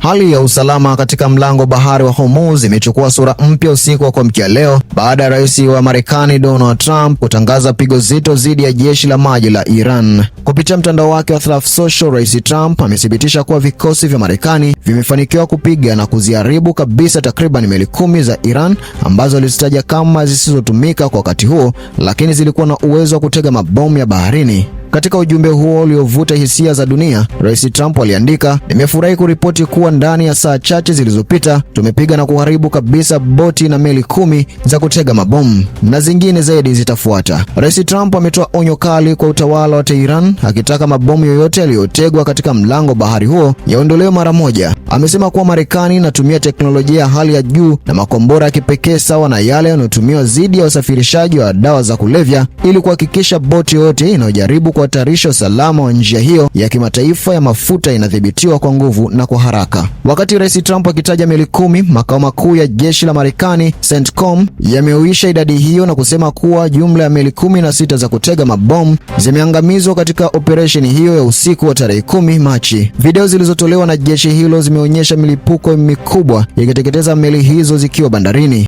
Hali ya usalama katika mlango bahari wa Hormuz imechukua sura mpya usiku wa kuamkia leo baada ya rais wa Marekani Donald Trump kutangaza pigo zito dhidi ya jeshi la maji la Iran. Kupitia mtandao wake wa Truth Social, Rais Trump amethibitisha kuwa vikosi vya Marekani vimefanikiwa kupiga na kuziharibu kabisa takriban meli 10 za Iran ambazo alizitaja kama zisizotumika kwa wakati huo, lakini zilikuwa na uwezo wa kutega mabomu ya baharini. Katika ujumbe huo uliovuta hisia za dunia, Rais Trump aliandika, "Nimefurahi kuripoti kuwa ndani ya saa chache zilizopita tumepiga na kuharibu kabisa boti na meli 10 za kutega mabomu na zingine zaidi zitafuata." Rais Trump ametoa onyo kali kwa utawala wa Tehran akitaka mabomu yoyote yaliyotegwa katika mlango bahari huo yaondolewe mara moja. Amesema kuwa Marekani inatumia teknolojia ya hali ya juu na makombora ya kipekee sawa na yale yanayotumiwa dhidi ya usafirishaji wa dawa za kulevya ili kuhakikisha boti yote inayojaribu kuhatarisha usalama wa njia hiyo ya kimataifa ya mafuta inadhibitiwa kwa nguvu na kwa haraka. Wakati Rais Trump akitaja meli 10, makao makuu ya jeshi la Marekani CENTCOM yameuisha idadi hiyo na kusema kuwa jumla ya meli 16 za kutega mabomu zimeangamizwa katika operesheni hiyo ya usiku wa tarehe 10 Machi. Video zilizotolewa na jeshi hilo zimeonyesha milipuko mikubwa ikiteketeza meli hizo zikiwa bandarini.